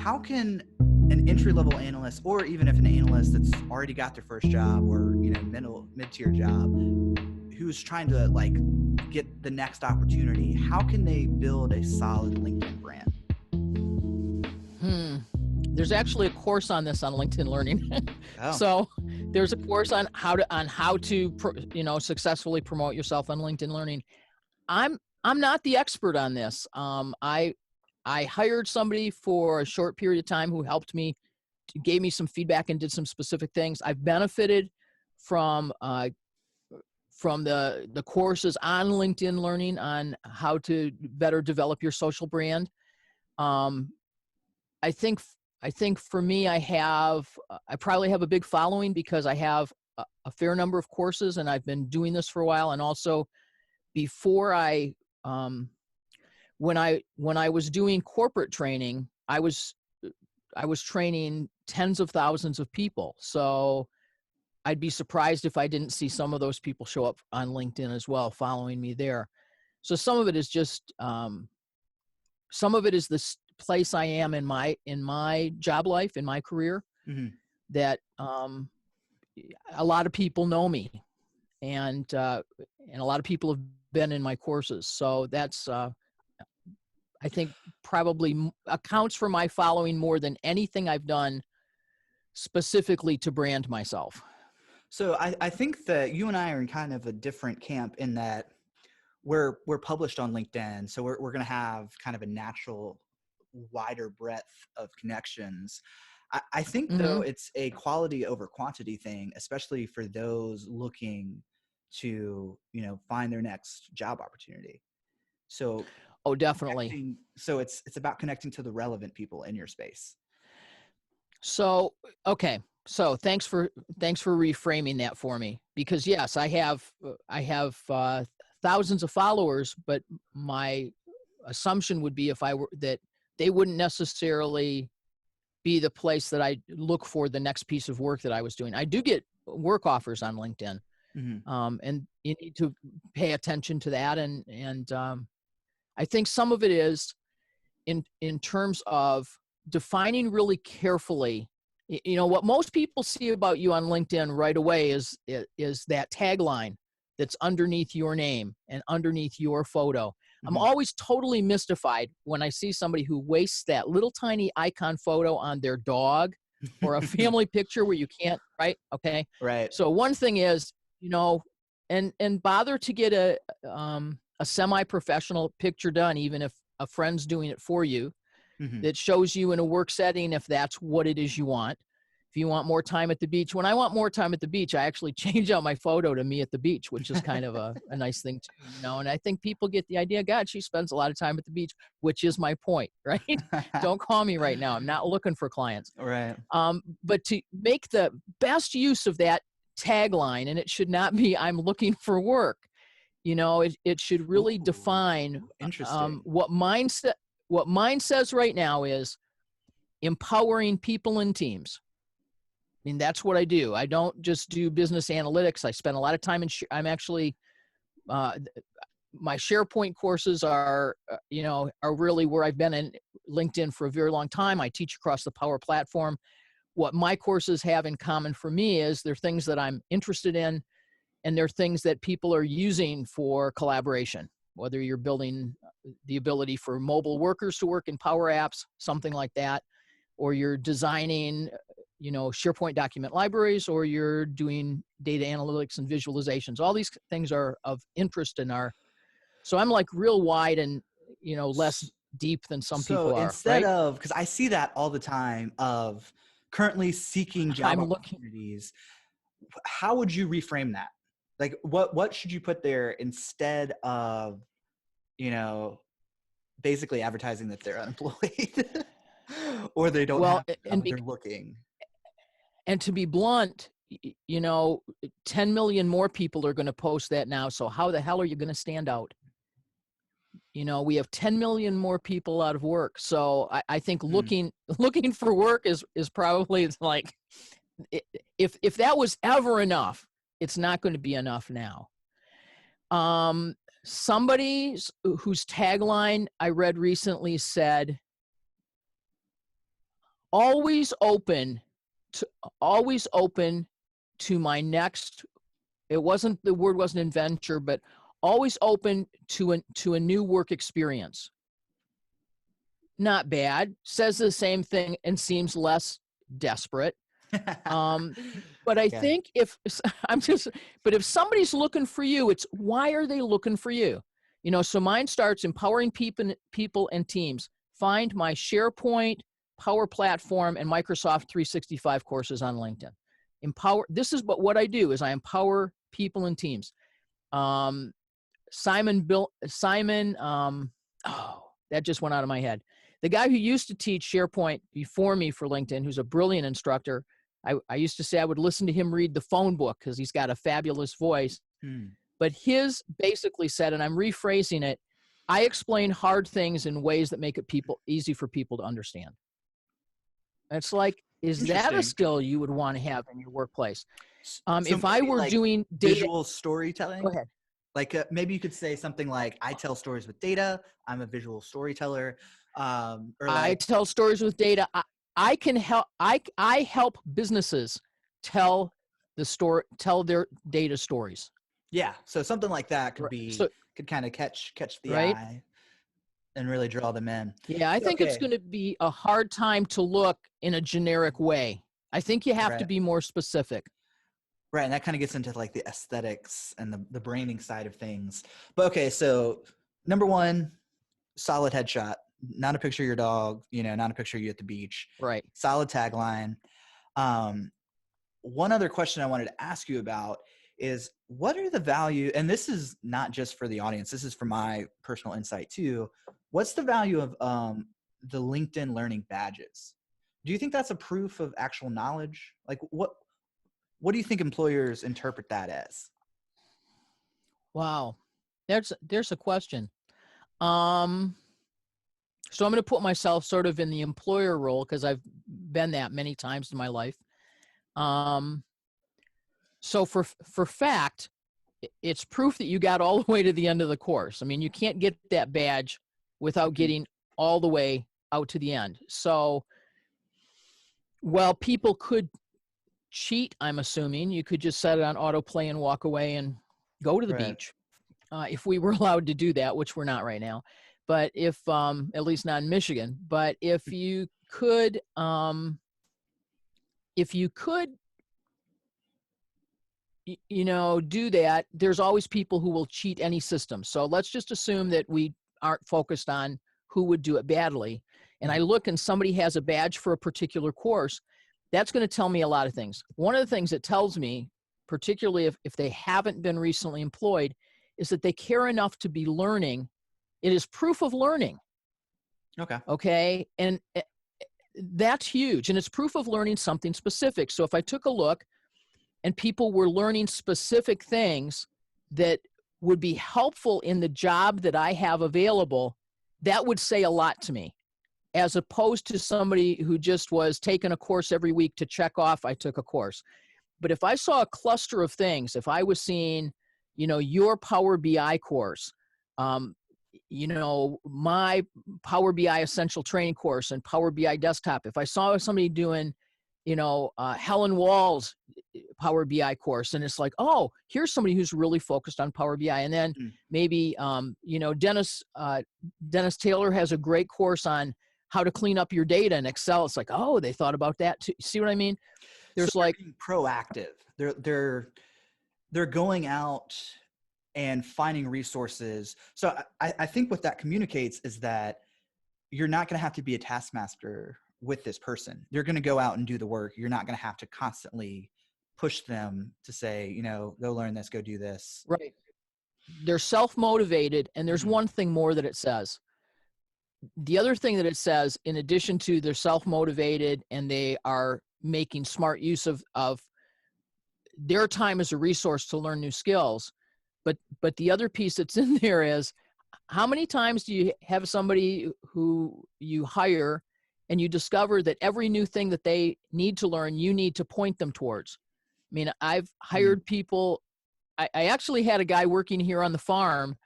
how can an entry-level analyst, or even if an analyst that's already got their first job or, mid-tier job, who's trying to like get the next opportunity, how can they build a solid LinkedIn brand? There's actually a course on this on LinkedIn Learning. Oh. So there's a course on how to successfully promote yourself on LinkedIn Learning. I'm not the expert on this. I hired somebody for a short period of time who helped me, gave me some feedback and did some specific things. I've benefited from the courses on LinkedIn Learning on how to better develop your social brand. I think for me, I probably have a big following because I have a fair number of courses and I've been doing this for a while. And also before when I was doing corporate training, I was training tens of thousands of people. So I'd be surprised if I didn't see some of those people show up on LinkedIn as well, following me there. So some of it is just, some of it is this place I am in my job life, in my career, that a lot of people know me, and a lot of people have been in my courses. So that's I think probably accounts for my following more than anything I've done specifically to brand myself. So I think that you and I are in kind of a different camp in that we're published on LinkedIn. So we're going to have kind of a natural wider breadth of connections. I think though it's a quality over quantity thing, especially for those looking to, find their next job opportunity. So, definitely. So it's about connecting to the relevant people in your space. So, okay. So thanks for reframing that for me, because yes, I have thousands of followers, but my assumption would be that they wouldn't necessarily be the place that I look for the next piece of work that I was doing. I do get work offers on LinkedIn, and you need to pay attention to that. And I think some of it is in terms of defining really carefully. What most people see about you on LinkedIn right away is that tagline that's underneath your name and underneath your photo. I'm always totally mystified when I see somebody who wastes that little tiny icon photo on their dog or a family picture where you can't, right? Okay. Right. So one thing is, and bother to get a semi-professional picture done, even if a friend's doing it for you, that shows you in a work setting if that's what it is you want. If you want more time at the beach, when I want more time at the beach, I actually change out my photo to me at the beach, which is kind of a nice thing too, and I think people get the idea, God, she spends a lot of time at the beach, which is my point, right? Don't call me right now. I'm not looking for clients. Right. But to make the best use of that tagline, and it should not be, I'm looking for work. It should really define what mine says right now is empowering people and teams. I mean, that's what I do. I don't just do business analytics. I spend a lot of time I'm actually, my SharePoint courses are really where I've been in LinkedIn for a very long time. I teach across the Power Platform. What my courses have in common for me is they're things that I'm interested in, and they're things that people are using for collaboration, whether you're building the ability for mobile workers to work in Power Apps, something like that, or you're designing SharePoint document libraries, or you're doing data analytics and visualizations. All these things are of interest so I'm like real wide and, less deep than some people are. So instead right? of, because I see that all the time, of currently seeking job opportunities, how would you reframe that? Like what should you put there instead of, basically advertising that they're unemployed or they don't have a job, they're looking? And to be blunt, 10 million more people are going to post that now. So how the hell are you going to stand out? We have 10 million more people out of work. So I think looking for work is probably like, if that was ever enough, it's not going to be enough now. Somebody whose tagline I read recently said, always open to my next, the word wasn't adventure, but always open to a new work experience. Not bad. Says the same thing and seems less desperate. But I think if somebody's looking for you, it's why are they looking for you? So mine starts empowering people and teams. Find my SharePoint, Power Platform, and Microsoft 365 courses on LinkedIn. This is what I do is I empower people and teams. Simon, that just went out of my head. The guy who used to teach SharePoint before me for LinkedIn, who's a brilliant instructor, I used to say I would listen to him read the phone book because he's got a fabulous voice. But his basically said, and I'm rephrasing it, I explain hard things in ways that make it easy for people to understand. It's like, is that a skill you would want to have in your workplace? If I were doing visual storytelling, go ahead. Like maybe you could say something like, I tell stories with data. I'm a visual storyteller. I tell stories with data. I can help. I help businesses tell their data stories. Yeah. So something like that could kind of catch the eye and really draw them in. Yeah. I think it's going to be a hard time to look in a generic way. I think you have to be more specific. Right. And that kind of gets into like the aesthetics and the branding side of things. But okay. So number one, solid headshot, not a picture of your dog, not a picture of you at the beach. Right. Solid tagline. One other question I wanted to ask you about is what are the value, and this is not just for the audience, this is for my personal insight too. What's the value of the LinkedIn learning badges? Do you think that's a proof of actual knowledge? Like what do you think employers interpret that as? Wow. There's a question. So I'm going to put myself sort of in the employer role because I've been that many times in my life. So for fact, it's proof that you got all the way to the end of the course. I mean, you can't get that badge without getting all the way out to the end. So while people could cheat, I'm assuming you could just set it on autoplay and walk away and go to the beach. If we were allowed to do that, which we're not right now, but if, at least not in Michigan, but if you could do that, there's always people who will cheat any system. So let's just assume that we aren't focused on who would do it badly. And I look and somebody has a badge for a particular course. That's going to tell me a lot of things. One of the things it tells me, particularly if they haven't been recently employed, is that they care enough to be learning. It is proof of learning. Okay. And that's huge. And it's proof of learning something specific. So if I took a look and people were learning specific things that would be helpful in the job that I have available, that would say a lot to me, as opposed to somebody who just was taking a course every week to check off, I took a course. But if I saw a cluster of things, if I was seeing, your Power BI course, my Power BI Essential Training course and Power BI Desktop, if I saw somebody doing, Helen Wall's Power BI course, and it's like, oh, here's somebody who's really focused on Power BI. And then maybe, Dennis Taylor has a great course on how to clean up your data in Excel. It's like, oh, they thought about that too. See what I mean? There's so they're being proactive. They're going out and finding resources. So I think what that communicates is that you're not going to have to be a taskmaster with this person. They're going to go out and do the work. You're not going to have to constantly push them to say, go learn this, go do this. Right. They're self-motivated. And there's one thing more that it says. The other thing that it says, in addition to they're self-motivated and they are making smart use of their time as a resource to learn new skills. But the other piece that's in there is, how many times do you have somebody who you hire and you discover that every new thing that they need to learn, you need to point them towards? I mean, I've hired people. I actually had a guy working here on the farm.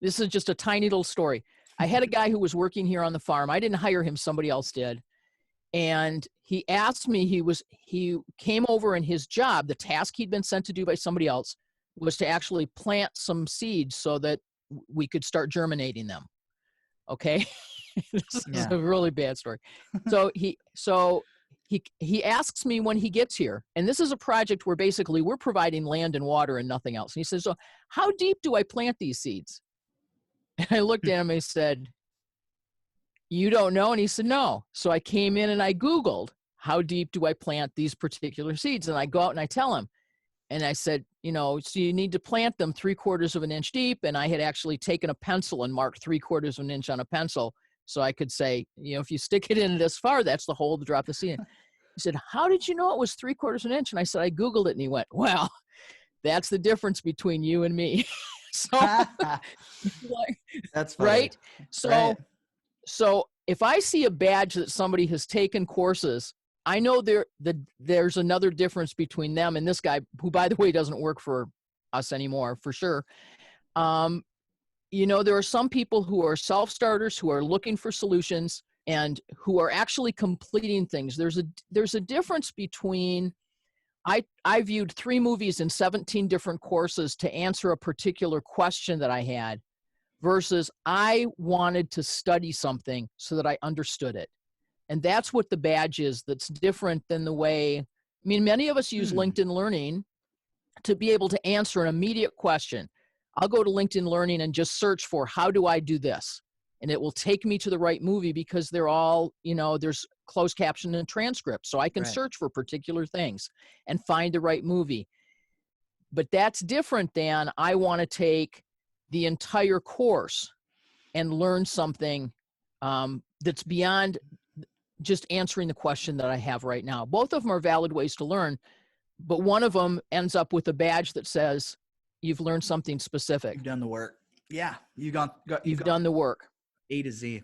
This is just a tiny little story. I had a guy who was working here on the farm. I didn't hire him. Somebody else did. And he asked me, he came over, and his job, the task he'd been sent to do by somebody else, was to actually plant some seeds so that we could start germinating them. Okay. This is a really bad story. So he asks me when he gets here, and this is a project where basically we're providing land and water and nothing else. And he says, so how deep do I plant these seeds? And I looked at him and I said, you don't know? And he said, no. So I came in and I Googled, how deep do I plant these particular seeds? And I go out and I tell him, and I said, so you need to plant them 3/4 of an inch deep. And I had actually taken a pencil and marked 3/4 of an inch on a pencil. So I could say, if you stick it in this far, that's the hole to drop the seed in. He said, how did you know it was 3/4 of an inch? And I said, I Googled it. And he went, well, that's the difference between you and me. So that's funny. Right. So if I see a badge that somebody has taken courses, I know there's another difference between them and this guy, who, by the way, doesn't work for us anymore, for sure. There are some people who are self-starters, who are looking for solutions, and who are actually completing things. There's a difference between, I viewed 3 movies in 17 different courses to answer a particular question that I had, versus I wanted to study something so that I understood it. And that's what the badge is. That's different than the way, many of us use LinkedIn Learning to be able to answer an immediate question. I'll go to LinkedIn Learning and just search for, how do I do this? And it will take me to the right movie, because they're all, there's closed caption and transcript. So I can search for particular things and find the right movie. But that's different than, I want to take the entire course and learn something that's beyond just answering the question that I have right now. Both of them are valid ways to learn, but one of them ends up with a badge that says you've learned something specific. You've done the work. Yeah. You've done the work. A to Z.